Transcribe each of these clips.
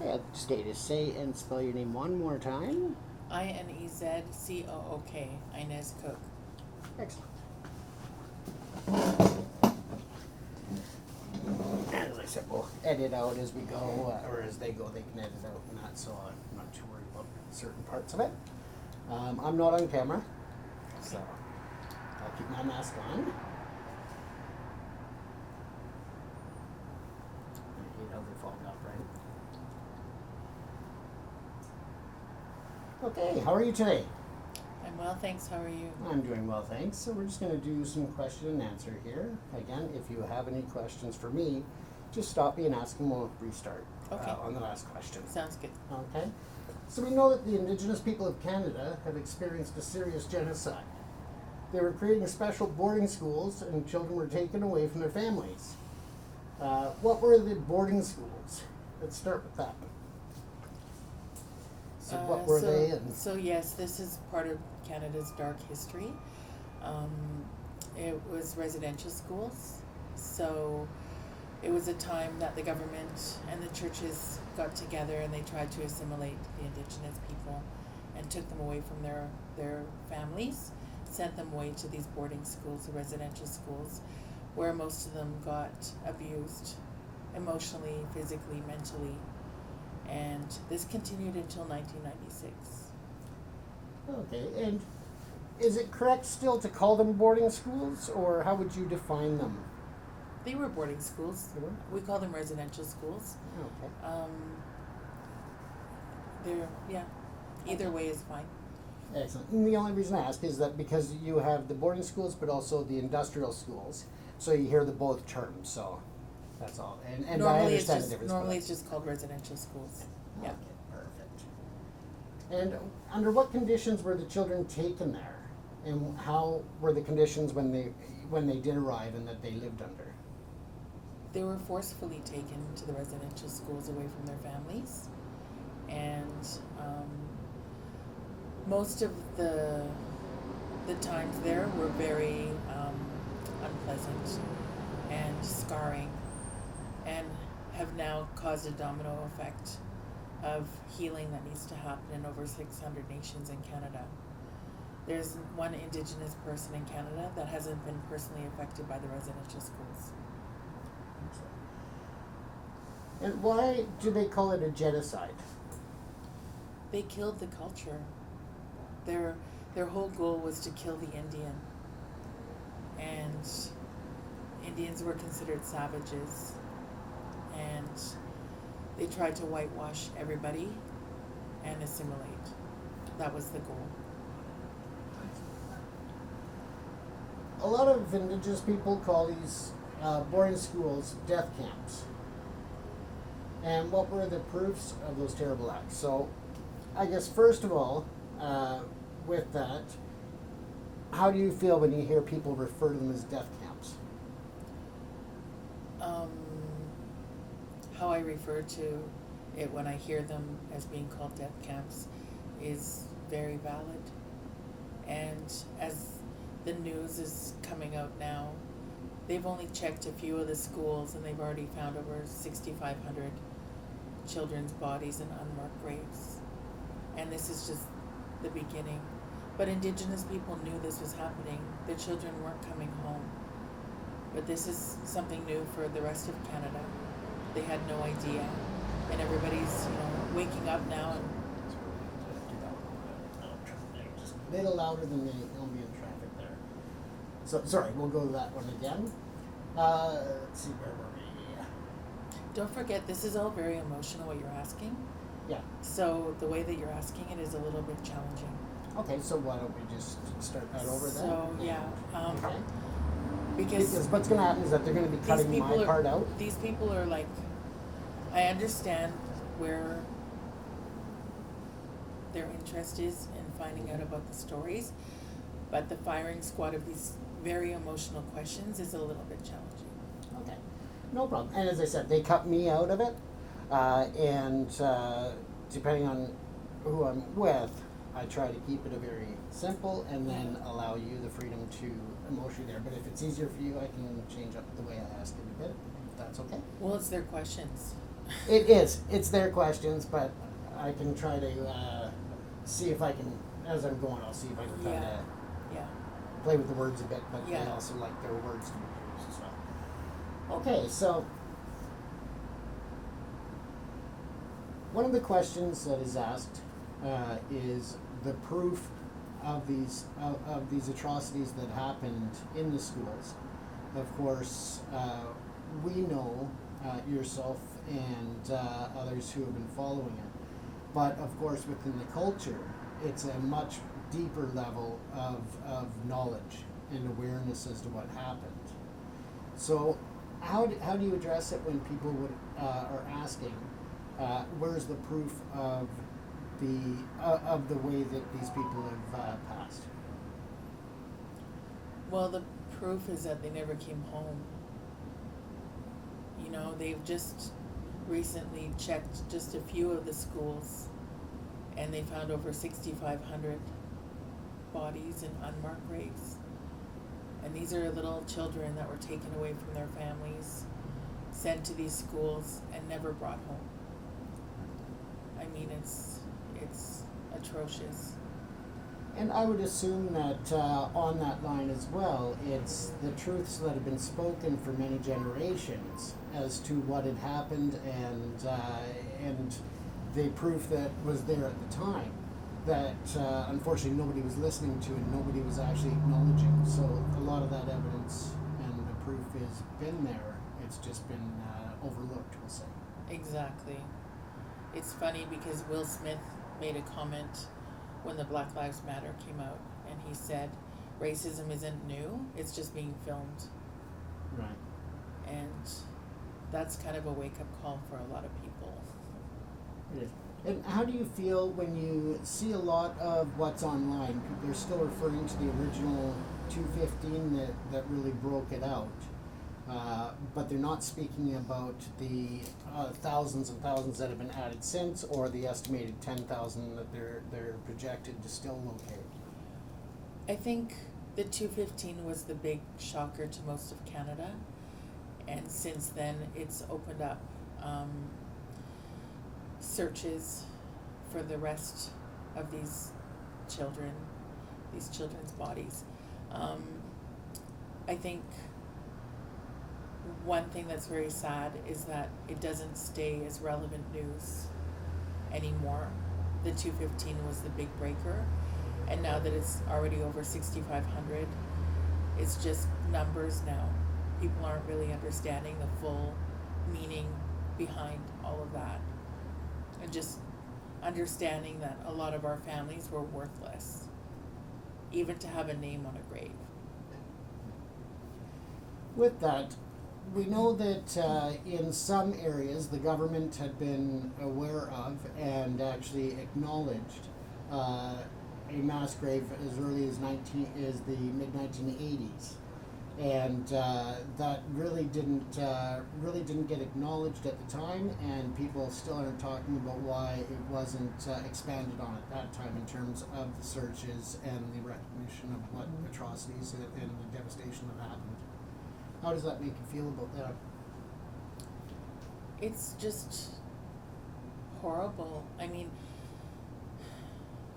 Okay, status. Say and spell your name one more time. Inezcook. Inez Cook. Excellent. As I said, we'll edit out as we go, or as they go, they can edit out, not so I'm not too worried about certain parts of it. I'm not on camera, so I'll keep my mask on. I hate how they fall upright. Okay, how are you today? I'm well, thanks. How are you? I'm doing well, thanks. So we're just going to do some question and answer here. Again, if you have any questions for me, just stop me and ask them. We'll restart on the last question. Sounds good. Okay. So we know that the Indigenous people of Canada have experienced a serious genocide. They were creating special boarding schools and children were taken away from their families. What were the boarding schools? Let's start with that. So what were they? So yes, this is part of Canada's dark history. It was residential schools. So it was a time that the government and the churches got together and they tried to assimilate the Indigenous people and took them away from their families, sent them away to these boarding schools, the residential schools, where most of them got abused emotionally, physically, mentally. And this continued until 1996. Okay, and is it correct still to call them boarding schools, or how would you define them? They were boarding schools. They were? We call them residential schools. Okay. Either way is fine. Excellent. And the only reason I ask is that because you have the boarding schools, but also the industrial schools, so you hear the both terms. So that's all. And I understand the difference. Normally it's just called residential schools. Yeah. Okay, perfect. And under what conditions were the children taken there, and how were the conditions when they did arrive and that they lived under? They were forcefully taken to the residential schools away from their families, and most of the times there were very unpleasant and scarring, and have now caused a domino effect of healing that needs to happen in over 600 nations in Canada. There's one Indigenous person in Canada that hasn't been personally affected by the residential schools. And why do they call it a genocide? They killed the culture. Their whole goal was to kill the Indian. And Indians were considered savages. And they tried to whitewash everybody and assimilate. That was the goal. A lot of Indigenous people call these boarding schools death camps. And what were the proofs of those terrible acts? So, I guess first of all, with that, how do you feel when you hear people refer to them as death camps? How I refer to it when I hear them as being called death camps is very valid. And as the news is coming out now, they've only checked a few of the schools and they've already found over 6,500 children's bodies in unmarked graves. And this is just the beginning. But Indigenous people knew this was happening. Their children weren't coming home. But this is something new for the rest of Canada. They had no idea. And everybody's, waking up now and just a little louder than they'll be in traffic there. So sorry, we'll go to that one again. Let's see, where were we? don't forget, this is all very emotional what you're asking. Yeah. So the way that you're asking it is a little bit challenging. Okay, so why don't we just start that over then? So yeah, okay. Because what's going to happen is that they're going to be cutting my part out. These people are like, I understand where their interest is in finding out about the stories, but the firing squad of these very emotional questions is a little bit challenging. Okay, no problem. And as I said, they cut me out of it, and depending on who I'm with, I try to keep it a very simple and then allow you the freedom to emotionally there. But if it's easier for you, I can change up the way I ask it a bit, if that's okay. Well, it's their questions. It is. It's their questions, but I can try to see if I can, as I'm going, I'll see if I can kind Yeah. of Yeah. play with the words a bit, but they Yeah. also like their words to be used. So, okay, so one of the questions that is asked is the proof of these atrocities that happened in the schools. Of course, we know yourself and others who have been following it, but of course within the culture, it's a much deeper level of knowledge and awareness as to what happened. So, how do you address it when people are asking, where's the proof of the way that these people have passed? Well, the proof is that they never came home. You know, they've just recently checked just a few of the schools, and they found over 6,500 bodies in unmarked graves. And these are little children that were taken away from their families, sent to these schools, and never brought home. I mean, it's atrocious. And I would assume that on that line as well, it's the truths that have been spoken for many generations as to what had happened, and the proof that was there at the time that unfortunately nobody was listening to and nobody was actually acknowledging. So a lot of that evidence and the proof has been there. It's just been overlooked, we'll say. Exactly. It's funny because Will Smith made a comment when the Black Lives Matter came out, and he said, racism isn't new, it's just being filmed. Right. And that's kind of a wake-up call for a lot of people. It is. And how do you feel when you see a lot of what's online? People are still referring to the original 215 that really broke it out. But they're not speaking about the thousands and thousands that have been added since, or the estimated 10,000 that they're projected to still locate. I think the 215 was the big shocker to most of Canada, and since then it's opened up searches for the rest of these children's bodies. I think one thing that's very sad is that it doesn't stay as relevant news anymore. The 215 was the big breaker, and now that it's already over 6,500, it's just numbers now. People aren't really understanding the full meaning behind all of that, and just understanding that a lot of our families were worthless, even to have a name on a grave. With that, we know that in some areas the government had been aware of and actually acknowledged a mass grave as early as the mid-1980s, and that really didn't get acknowledged at the time, and people still aren't talking about why it wasn't expanded on at that time in terms of the searches and the recognition of what atrocities and the devastation that happened. How does that make you feel about that? It's just horrible. I mean,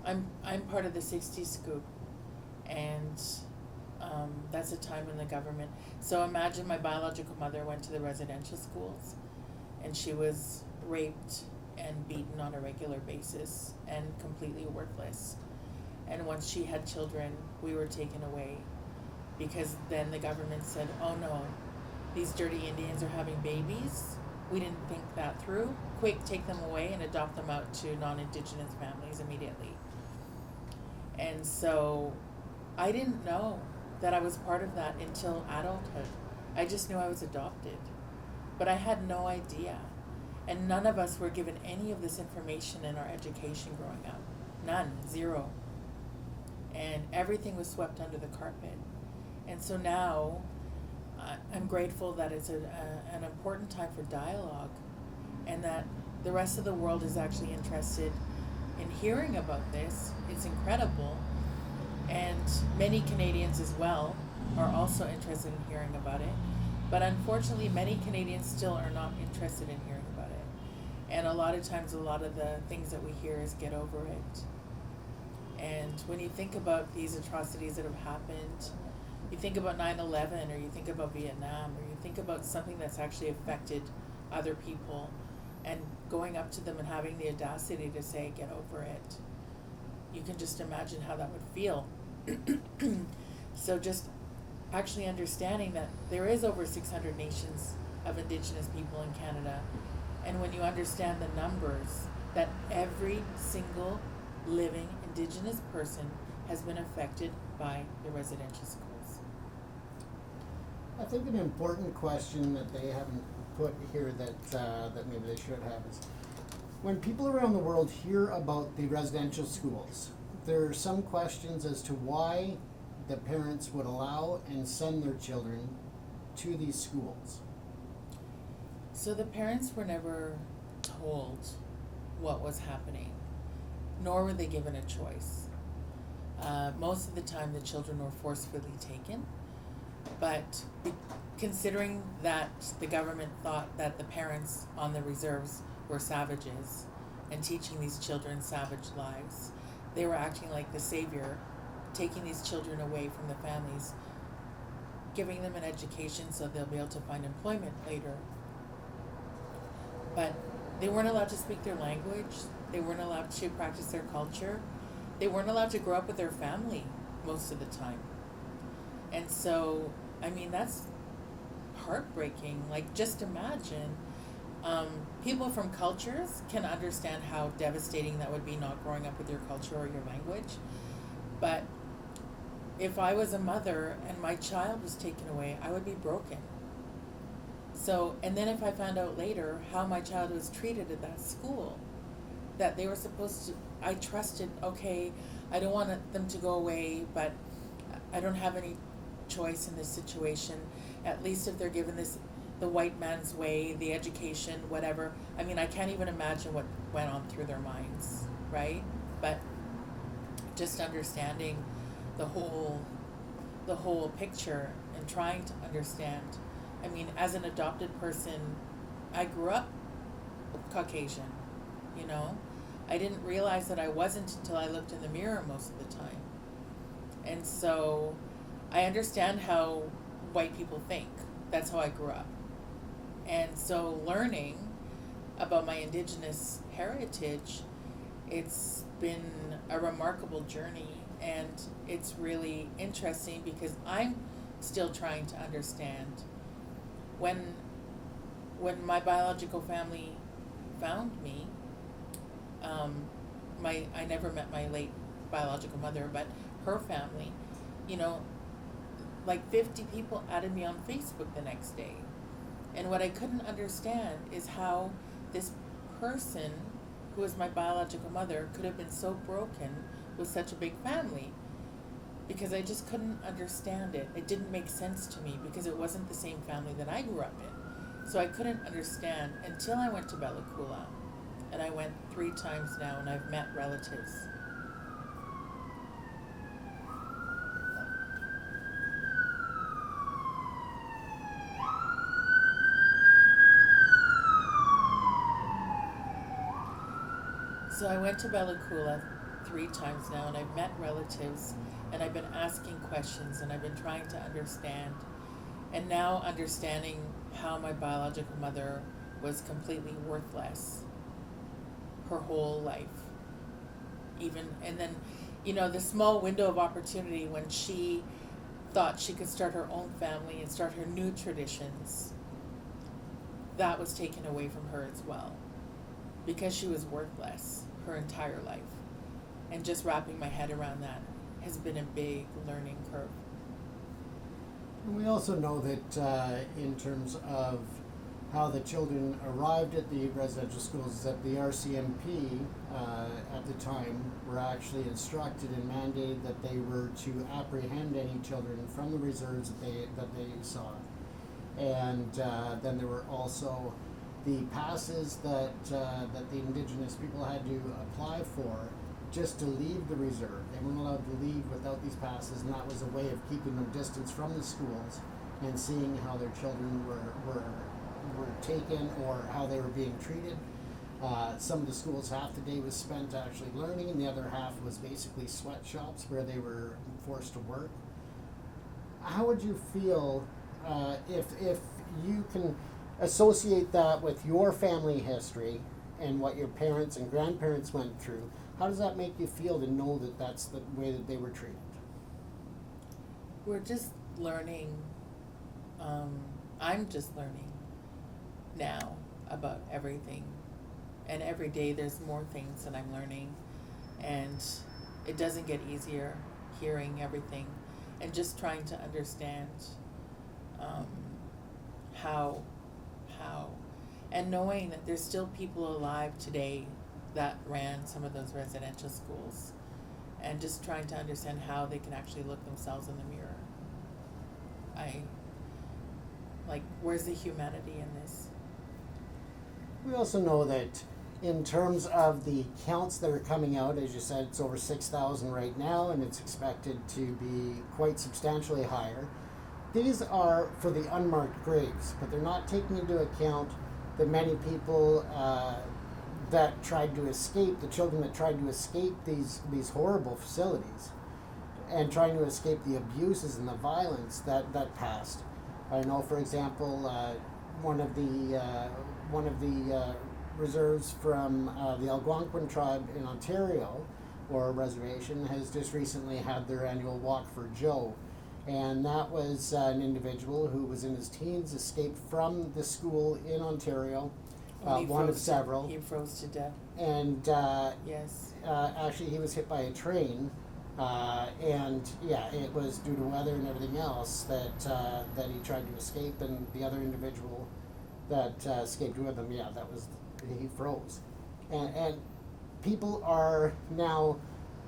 I'm part of the 60s scoop, and that's a time when the government. So imagine my biological mother went to the residential schools, and she was raped and beaten on a regular basis and completely worthless. And once she had children, we were taken away, because then the government said, oh no, these dirty Indians are having babies. We didn't think that through. Quick, take them away and adopt them out to non-Indigenous families immediately. And so I didn't know that I was part of that until adulthood. I just knew I was adopted, but I had no idea. And none of us were given any of this information in our education growing up. None, zero. And everything was swept under the carpet. And so now I'm grateful that it's an important time for dialogue, and that the rest of the world is actually interested in hearing about this. It's incredible. And many Canadians as well are also interested in hearing about it. But unfortunately, many Canadians still are not interested in hearing about it. And a lot of times, a lot of the things that we hear is get over it. And when you think about these atrocities that have happened, you think about 9/11, or you think about Vietnam, or you think about something that's actually affected other people, and going up to them and having the audacity to say, get over it. You can just imagine how that would feel. So just actually understanding that there is over 600 nations of Indigenous people in Canada, and when you understand the numbers, that every single living Indigenous person has been affected by the residential schools. I think an important question that they haven't put here that maybe they should have is, when people around the world hear about the residential schools, there are some questions as to why the parents would allow and send their children to these schools. So the parents were never told what was happening, nor were they given a choice. Most of the time the children were forcefully taken, but considering that the government thought that the parents on the reserves were savages and teaching these children savage lives, they were acting like the savior, taking these children away from the families, giving them an education so they'll be able to find employment later. But they weren't allowed to speak their language, they weren't allowed to practice their culture, they weren't allowed to grow up with their family most of the time. And so, I mean, that's heartbreaking. Like, just imagine, people from cultures can understand how devastating that would be, not growing up with your culture or your language. But if I was a mother and my child was taken away, I would be broken. So, and then if I found out later how my child was treated at that school, that they were supposed to, I trusted, okay, I don't want them to go away, but I don't have any choice in this situation. At least if they're given this, the white man's way, the education, whatever. I mean, I can't even imagine what went on through their minds, right? But just understanding the whole picture and trying to understand. I mean, as an adopted person, I grew up Caucasian, you know? I didn't realize that I wasn't until I looked in the mirror most of the time. And so I understand how white people think. That's how I grew up. And so learning about my Indigenous heritage, it's been a remarkable journey, and it's really interesting because I'm still trying to understand. When my biological family found me, I never met my late biological mother, but her family, you know, like 50 people added me on Facebook the next day. And what I couldn't understand is how this person, who was my biological mother, could have been so broken with such a big family. Because I just couldn't understand it. It didn't make sense to me because it wasn't the same family that I grew up in. So I couldn't understand until I went to Bella Coola. And I went 3 times now, and I've met relatives. So I went to Bella Coola 3 times now, and I've met relatives, and I've been asking questions, and I've been trying to understand. And now understanding how my biological mother was completely worthless her whole life. And then, you know, the small window of opportunity when she thought she could start her own family and start her new traditions, that was taken away from her as well. Because she was worthless her entire life. And just wrapping my head around that has been a big learning curve. And we also know that in terms of how the children arrived at the residential schools, is that the RCMP at the time were actually instructed and mandated that they were to apprehend any children from the reserves that they saw. And then there were also the passes that the Indigenous people had to apply for just to leave the reserve. They weren't allowed to leave without these passes, and that was a way of keeping them distance from the schools and seeing how their children were taken or how they were being treated. Some of the schools, half the day was spent actually learning, and the other half was basically sweatshops where they were forced to work. How would you feel if you can associate that with your family history and what your parents and grandparents went through? How does that make you feel to know that that's the way that they were treated? We're just learning. I'm just learning now about everything. And every day there's more things that I'm learning. And it doesn't get easier hearing everything and just trying to understand how, and knowing that there's still people alive today that ran some of those residential schools, and just trying to understand how they can actually look themselves in the mirror. Where's the humanity in this? We also know that in terms of the counts that are coming out, as you said, it's over 6,000 right now, and it's expected to be quite substantially higher. These are for the unmarked graves, but they're not taking into account the many people that tried to escape, the children that tried to escape these horrible facilities, and trying to escape the abuses and the violence that passed. I know, for example, one of the reserves from the Algonquin tribe in Ontario, or a reservation, has just recently had their annual Walk for Joe. And that was an individual who was in his teens, escaped from the school in Ontario, one of several. He froze to death. And yes. Actually, he was hit by a train. And yeah, it was due to weather and everything else that he tried to escape, and the other individual that escaped with him, he froze. And people are now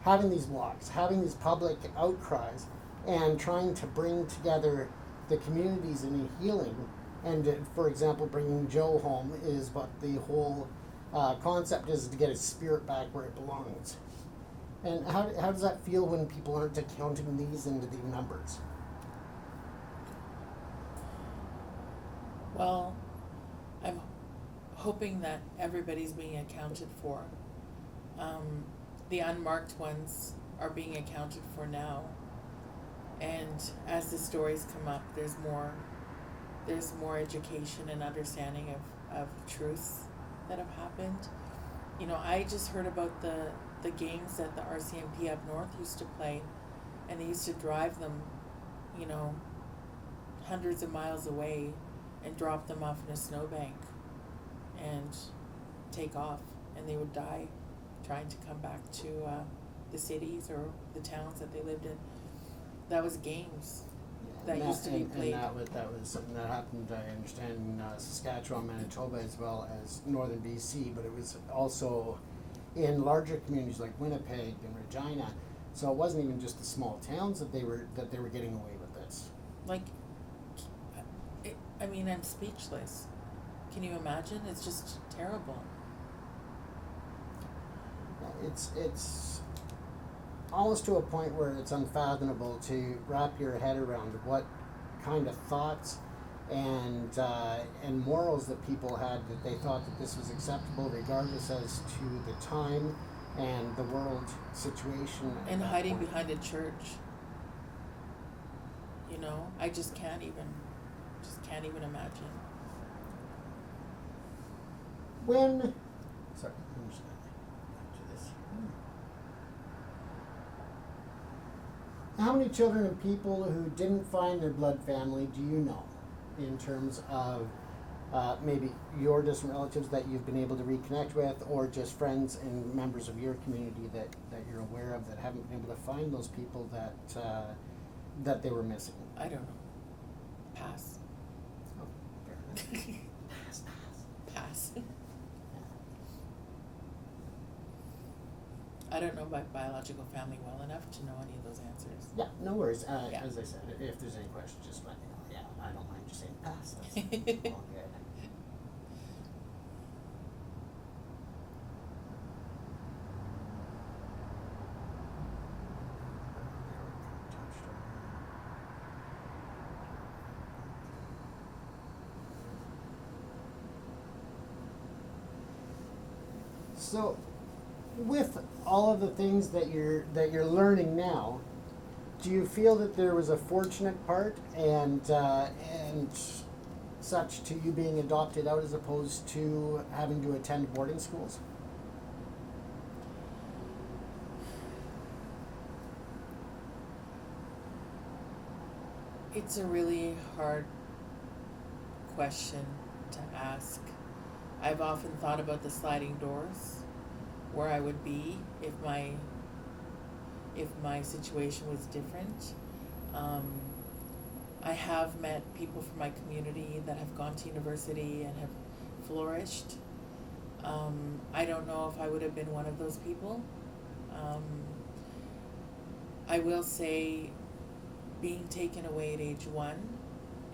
having these walks, having these public outcries, and trying to bring together the communities in healing. And for example, bringing Joe home is what the whole concept is, to get his spirit back where it belongs. And how does that feel when people aren't accounting these into the numbers? Well, I'm hoping that everybody's being accounted for. The unmarked ones are being accounted for now. And as the stories come up, there's more education and understanding of truths that have happened. You know, I just heard about the games that the RCMP up north used to play, and they used to drive them, hundreds of miles away and drop them off in a snowbank and take off, and they would die trying to come back to the cities or the towns that they lived in. That was games that used to be played. And that was something that happened, I understand, in Saskatchewan, Manitoba, as well as northern BC, but it was also in larger communities like Winnipeg and Regina. So it wasn't even just the small towns that they were getting away with this. I'm speechless. Can you imagine? It's just terrible. It's almost to a point where it's unfathomable to wrap your head around what kind of thoughts and morals that people had, that they thought that this was acceptable regardless as to the time and the world situation. And hiding behind a church. I just can't even imagine. Sorry, I'm just going back to this. How many children and people who didn't find their blood family do you know, in terms of maybe your distant relatives that you've been able to reconnect with, or just friends and members of your community that you're aware of that haven't been able to find those people that they were missing? I don't know. Pass. Oh, fair enough. Pass. I don't know my biological family well enough to know any of those answers. Yeah, no worries. Yeah. As I said, if there's any questions, just let me know. Yeah, I don't mind just saying pass. That's all good. So, with all of the things that you're learning now, do you feel that there was a fortunate part and such to you being adopted out as opposed to having to attend boarding schools? It's a really hard question to ask. I've often thought about the sliding doors, where I would be if my situation was different. Um, I have met people from my community that have gone to university and have flourished. I don't know if I would have been one of those people. Um, I will say, being taken away at age 1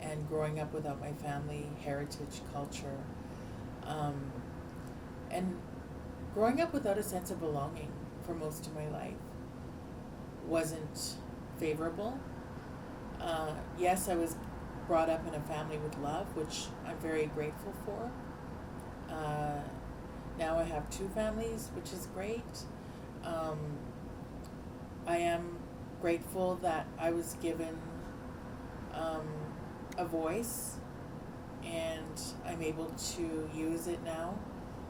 and growing up without my family, heritage, culture, and growing up without a sense of belonging for most of my life wasn't favorable. Yes, I was brought up in a family with love, which I'm very grateful for. Now I have 2 families, which is great. I am grateful that I was given a voice, and I'm able to use it now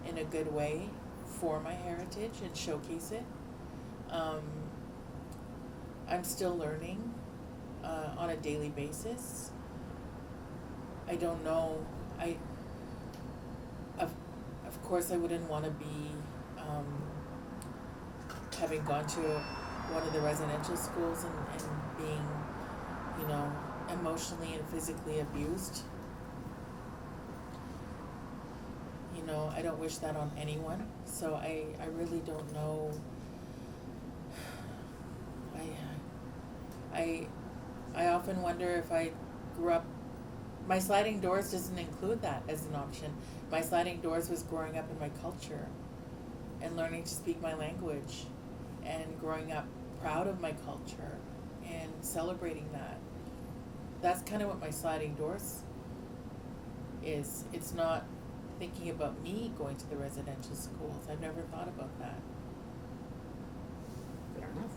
in a good way for my heritage and showcase it. I'm still learning on a daily basis. I don't know. Of course, I wouldn't want to be having gone to one of the residential schools and being, emotionally and physically abused. I don't wish that on anyone. So I really don't know. I often wonder if I grew up. My sliding doors doesn't include that as an option. My sliding doors was growing up in my culture and learning to speak my language and growing up proud of my culture and celebrating that. That's kind of what my sliding doors is. It's not thinking about me going to the residential schools. I've never thought about that. Fair enough.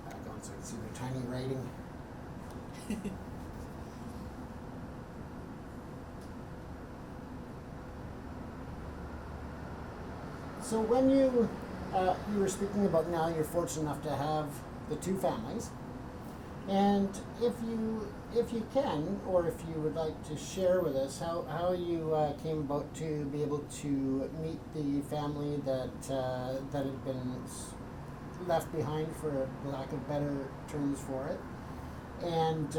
Back on so I can see their tiny writing. So when you were speaking about now you're fortunate enough to have the 2 families, and if you can, or if you would like to share with us how you came about to be able to meet the family that had been left behind, for lack of better terms for it, and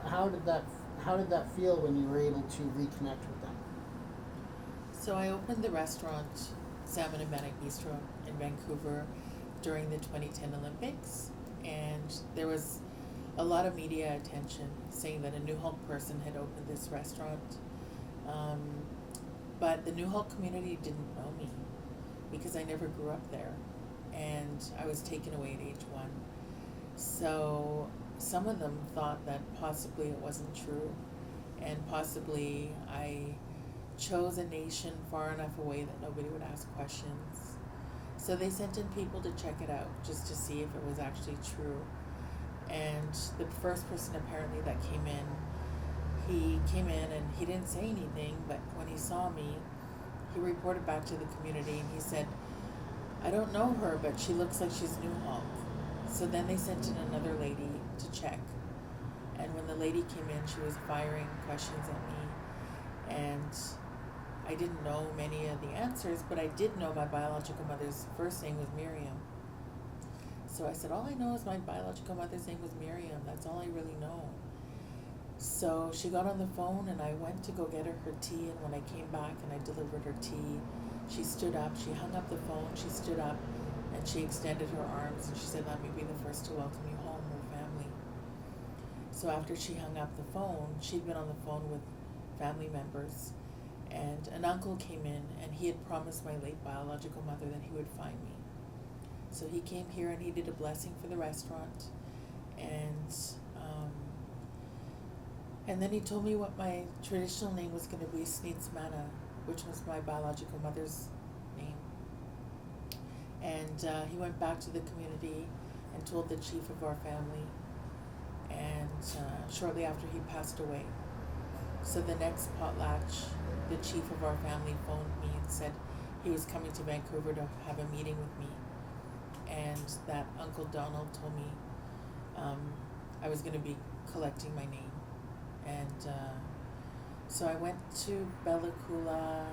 how did that feel when you were able to reconnect with them? So I opened the restaurant Salmon and Manic Bistro in Vancouver during the 2010 Olympics, and there was a lot of media attention saying that a New Hulk person had opened this restaurant, but the New Hulk community didn't know me because I never grew up there, and I was taken away at age 1. So some of them thought that possibly it wasn't true, and possibly I chose a nation far enough away that nobody would ask questions. So they sent in people to check it out, just to see if it was actually true. And the first person apparently that came in, he came in and he didn't say anything, but when he saw me, he reported back to the community and he said, "I don't know her, but she looks like she's New Hulk." So then they sent in another lady to check. And when the lady came in, she was firing questions at me. And I didn't know many of the answers, but I did know my biological mother's first name was Miriam. So I said, all I know is my biological mother's name was Miriam. That's all I really know. So she got on the phone and I went to go get her tea, and when I came back and I delivered her tea, she stood up, she hung up the phone, she stood up and she extended her arms and she said, "Let me be the first to welcome you home, we're family." So after she hung up the phone, she'd been on the phone with family members, and an uncle came in and he had promised my late biological mother that he would find me. So he came here and he did a blessing for the restaurant, and then he told me what my traditional name was going to be, Sneetsmana, which was my biological mother's name. And he went back to the community and told the chief of our family. And shortly after, he passed away. So the next potlatch, the chief of our family phoned me and said he was coming to Vancouver to have a meeting with me, and that Uncle Donald told me I was going to be collecting my name. And so I went to Bella Coola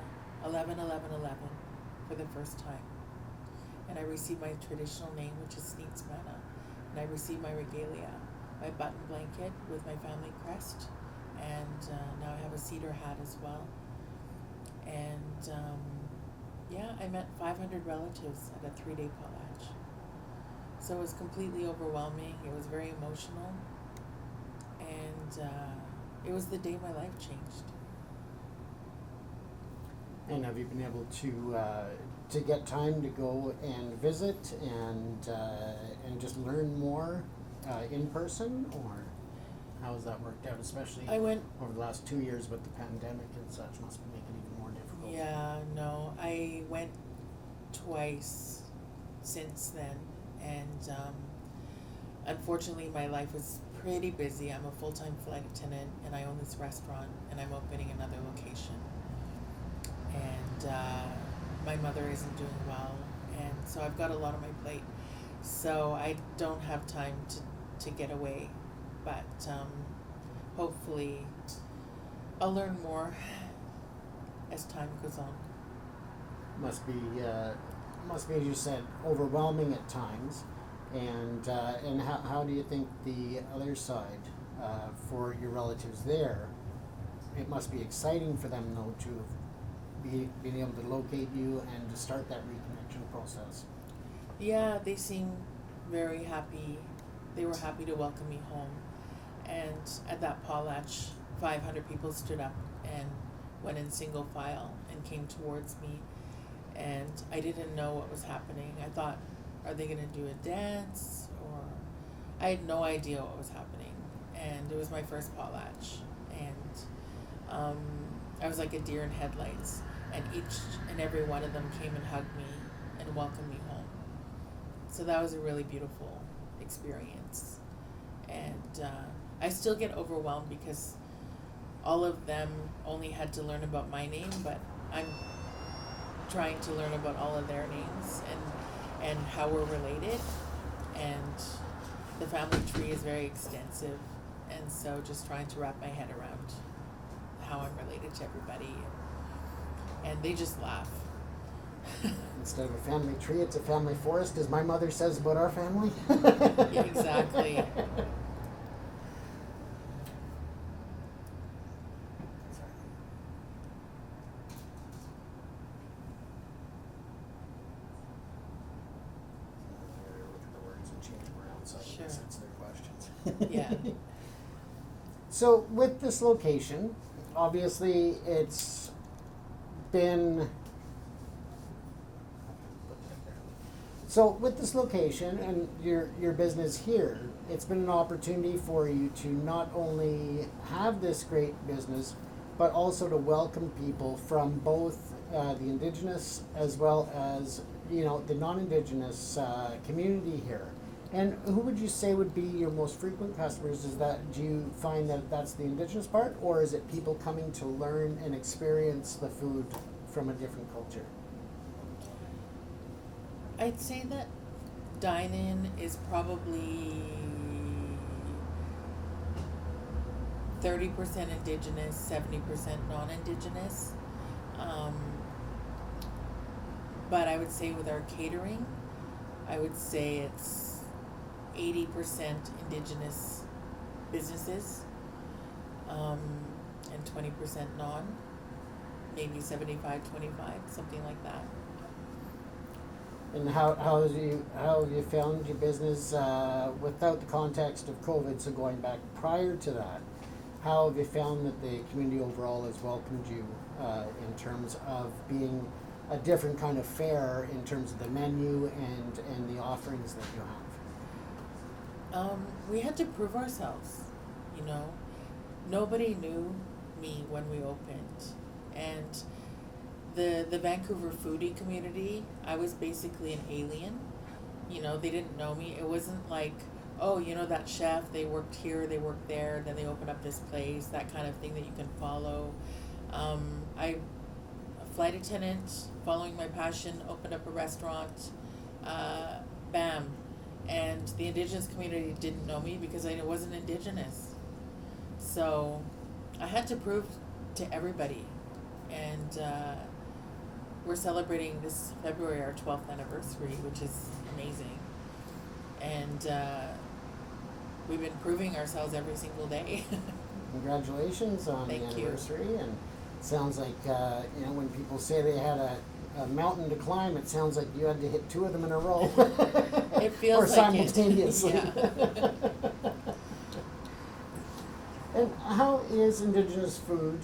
11/11/11 for the first time, and I received my traditional name, which is Sneetsmana, and I received my regalia, my button blanket with my family crest, and now I have a cedar hat as well. And yeah, I met 500 relatives at a 3-day potlatch. So it was completely overwhelming. It was very emotional, and it was the day my life changed. And have you been able to get time to go and visit and just learn more in person, or how has that worked out? Especially over the last 2 years with the pandemic and such, must make it even more difficult. Yeah, no, I went twice since then, and unfortunately my life was pretty busy. I'm a full-time flight attendant, and I own this restaurant, and I'm opening another location. And my mother isn't doing well, and so I've got a lot on my plate. So I don't have time to get away, but hopefully I'll learn more as time goes on. Must be, as you said, overwhelming at times. And how do you think the other side, for your relatives there, it must be exciting for them, though, to being able to locate you and to start that reconnection process? Yeah, they seem very happy. They were happy to welcome me home. And at that potlatch, 500 people stood up and went in single file and came towards me. And I didn't know what was happening. I thought, are they going to do a dance? Or I had no idea what was happening. And it was my first potlatch. And I was like a deer in headlights. And each and every one of them came and hugged me and welcomed me home. So that was a really beautiful experience. And I still get overwhelmed because all of them only had to learn about my name, but I'm trying to learn about all of their names and how we're related. And the family tree is very extensive, and so just trying to wrap my head around how I'm related to everybody. And they just laugh. Instead of a family tree, it's a family forest, as my mother says about our family. Yeah, exactly. Sure. Yeah. So with this location, obviously it's been... So with this location and your business here, it's been an opportunity for you to not only have this great business, but also to welcome people from both the Indigenous as well as, the non-Indigenous community here. And who would you say would be your most frequent customers? Do you find that that's the Indigenous part, or is it people coming to learn and experience the food from a different culture? I'd say that dine-in is probably 30% Indigenous, 70% non-Indigenous. But I would say with our catering, I would say it's 80% Indigenous businesses, and 20% non, maybe 75-25, something like that. And how have you found your business without the context of COVID? So going back prior to that, how have you found that the community overall has welcomed you in terms of being a different kind of fare in terms of the menu and the offerings that you have? We had to prove ourselves, Nobody knew me when we opened, and the Vancouver foodie community, I was basically an alien. You know, they didn't know me. It wasn't like, oh, you know that chef, they worked here, they worked there, then they opened up this place, that kind of thing that you can follow. I, a flight attendant, following my passion, opened up a restaurant, bam. And the Indigenous community didn't know me because I wasn't Indigenous. So I had to prove to everybody. And we're celebrating this February our 12th anniversary, which is amazing. And we've been proving ourselves every single day. Congratulations on Thank the you. anniversary. And it sounds like, you know, when people say they had a mountain to climb, it sounds like you had to hit two of them in a row. It feels or like it. simultaneously. Yeah. And how is Indigenous food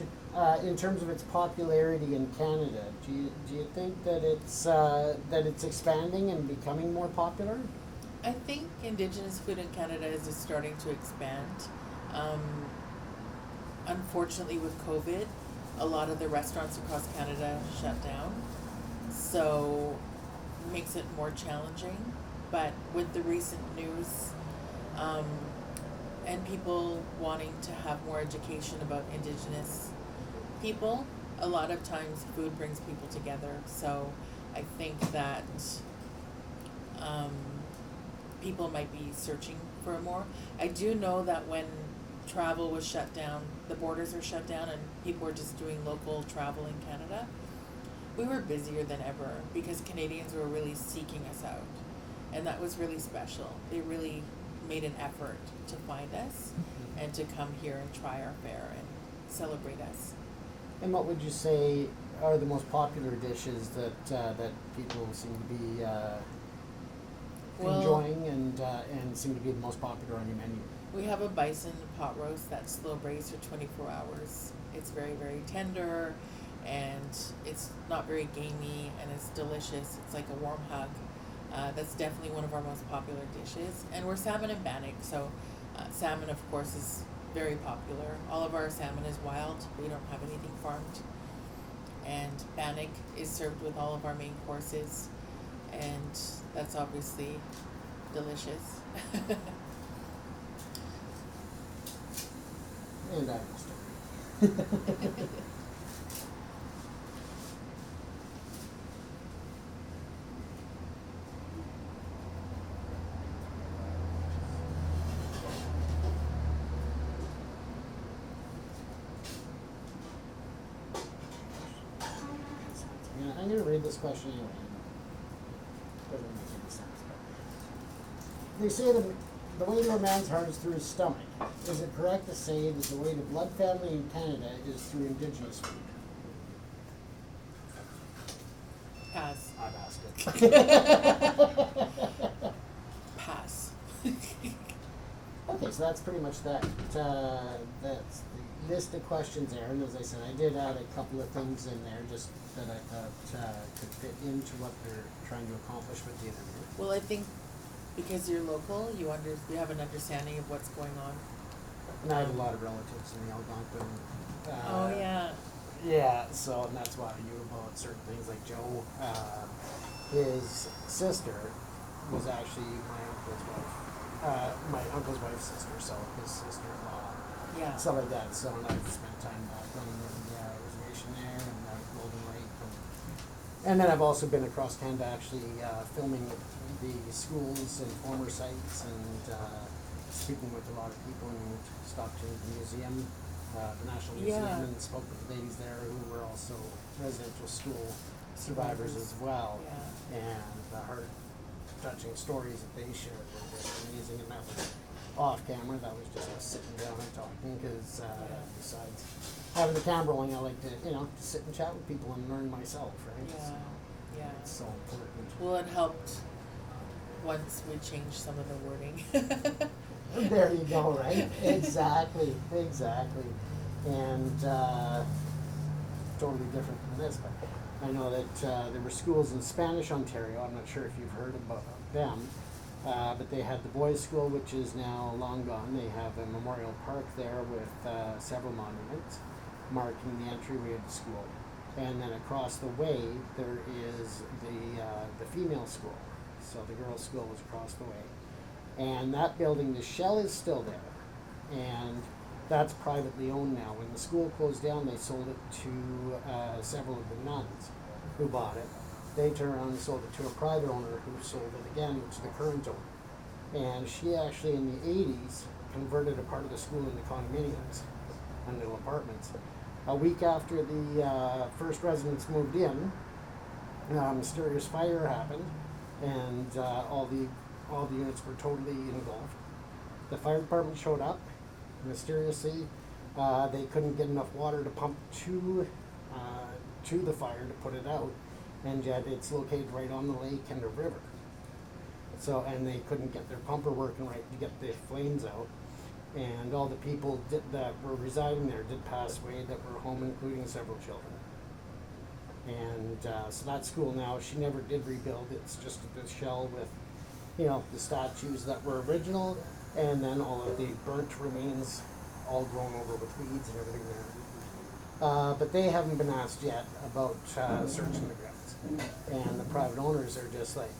in terms of its popularity in Canada? Do you think that it's expanding and becoming more popular? I think Indigenous food in Canada is just starting to expand. Unfortunately, with COVID, a lot of the restaurants across Canada shut down, so it makes it more challenging. But with the recent news, and people wanting to have more education about Indigenous people, a lot of times food brings people together. So I think that people might be searching for more. I do know that when travel was shut down, the borders were shut down, and people were just doing local travel in Canada, we were busier than ever because Canadians were really seeking us out. And that was really special. They really made an effort to find us and to come here and try our fare and celebrate us. And what would you say are the most popular dishes that people seem to be Well, enjoying and seem to be the most popular on your menu? we have a bison pot roast that's slow braised for 24 hours. It's very, very tender, and it's not very gamey, and it's delicious. It's like a warm hug. That's definitely one of our most popular dishes. And we're salmon and bannock, so salmon, of course, is very popular. All of our salmon is wild. We don't have anything farmed. And bannock is served with all of our main courses, and that's obviously delicious. And I have a story. I'm going to read this question anyway. Doesn't make any sense. But they say the way to a man's heart is through his stomach. Is it correct to say that the way to blood family in Canada is through Indigenous food? Pass. I've asked it. Pass. Okay, so that's pretty much that. That's the list of questions there. And as I said, I did add a couple of things in there just that I thought could fit into what they're trying to accomplish with the interview. Well, I think because you're local, you have an understanding of what's going on. And I have a lot of relatives in the Algonquin. Oh yeah. Yeah, so and that's why I knew about certain things like Joe. His sister was actually my uncle's wife's sister, so his sister-in-law. Yeah. Stuff like that. So and I've spent time running the reservation there and Golden Lake, and then I've also been across Canada actually filming the schools and former sites and speaking with a lot of people, and stopped in the museum, the National Museum, Yeah. and spoke with the ladies there who were also residential school survivors as well. Yeah. And the heart-touching stories that they shared were just amazing. And that was off camera. That was just us sitting down and talking because besides having the camera rolling, I like to, sit and chat with people and learn myself, right? Yeah. So Yeah. it's so important. Well, it helped once we changed some of the wording. There you go, right? Exactly. And totally different from this, but I know that there were schools in Spanish Ontario. I'm not sure if you've heard about them, but they had the boys' school, which is now long gone. They have a memorial park there with several monuments marking the entryway of the school. And then across the way, there is the female school. So the girls' school was across the way. And that building, the shell is still there. And that's privately owned now. When the school closed down, they sold it to several of the nuns who bought it. They turned around and sold it to a private owner who sold it again to the current owner. And she actually, in the 80s, converted a part of the school into condominiums and little apartments. A week after the first residents moved in, a mysterious fire happened, and all the units were totally engulfed. The fire department showed up. Mysteriously, they couldn't get enough water to pump to the fire to put it out, and yet it's located right on the lake and the river. So, and they couldn't get their pumper working right to get the flames out. And all the people that were residing there did pass away that were home, including several children. And so that school now, she never did rebuild. It's just the shell with, the statues that were original, and then all of the burnt remains, all grown over with weeds and everything there. But they haven't been asked yet about searching the grounds. And the private owners are just like,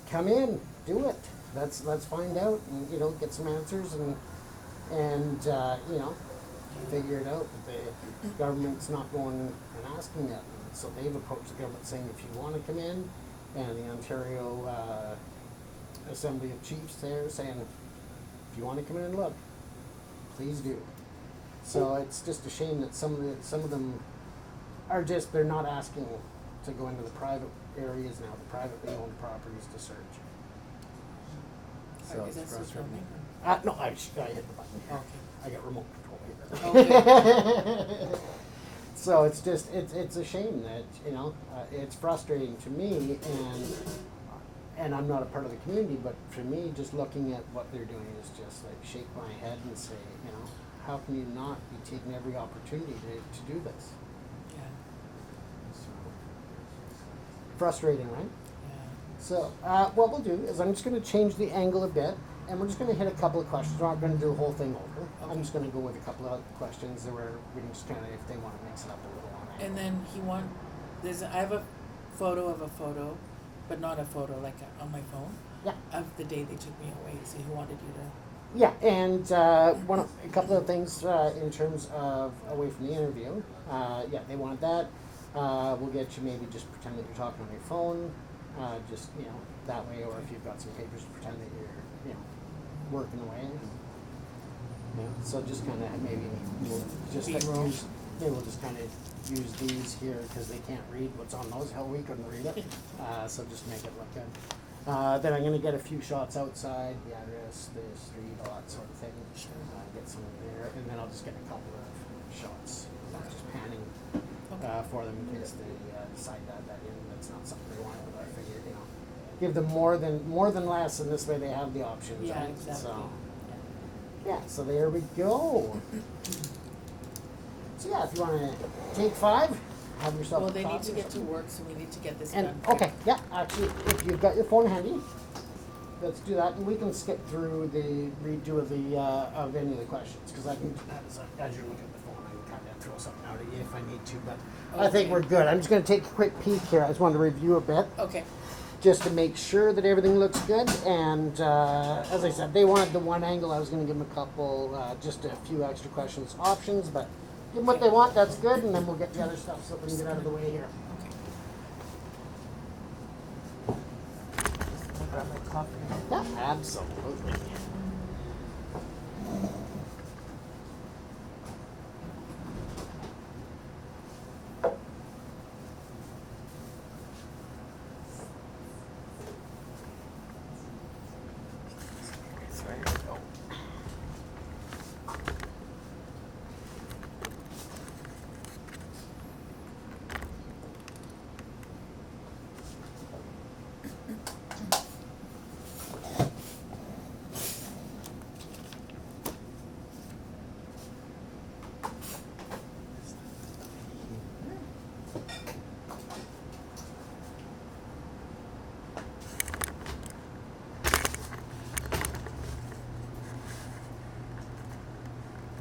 come in, do it. Let's find out and get some answers and figure it out. But the government's not going and asking that. So they've approached the government saying, if you want to come in, and the Ontario Assembly of Chiefs there saying, if you want to come in and look, please do. So it's just a shame that some of them are they're not asking to go into the private areas now, the privately owned properties to search. So Is that still filming? No, I hit the button. Okay. I got remote control here. Okay. So it's just it's a shame that it's frustrating to me, and I'm not a part of the community, but for me, just looking at what they're doing is just like shake my head and say, how can you not be taking every opportunity to do this? Yeah. So, frustrating, right? Yeah. So what we'll do is I'm just going to change the angle a bit, and we're just going to hit a couple of questions. We're not going to do the whole thing over. Okay. I'm just going to go with a couple of questions that we can just kind of, if they want to mix it up a little on it. And then I have a photo of a photo, but not a photo like on my phone. Yeah. Of the day they took me away. So he wanted you to. Yeah, and a couple of things in terms of away from the interview. They wanted that. We'll get you maybe just pretend that you're talking on your phone, just that way, or if you've got some papers, pretend that you're working away. So just kind of maybe we'll just we'll just kind of use these here because they can't read what's on those. Hell, we couldn't read it. So just make it look good. Then I'm going to get a few shots outside, the address, the street, all that sort of thing. Sure. Get some there, and then I'll just get a couple of shots, just panning for them in case they decide to add that in. That's not something they want, but I figured, give them more than less, and this way they have the options. Yeah, right? exactly. So, so there we go. So if you want to take 5. Have yourself. Well, they need to get to work, so we need to get this done. Okay, actually, if you've got your phone handy, let's do that, and we can skip through the redo of any of the questions, because I can, as you're looking at the phone, I can kind of throw something out at you if I need to, but I think we're good. I'm just going to take a quick peek here. I just wanted to review a bit. Okay. Just to make sure that everything looks good, and as I said, they wanted the one angle. I was going to give them a couple, just a few extra questions, options, but give them what they want, that's good, and then we'll get the other stuff so we can get out of the way here. I'll grab my coffee. Yeah, absolutely.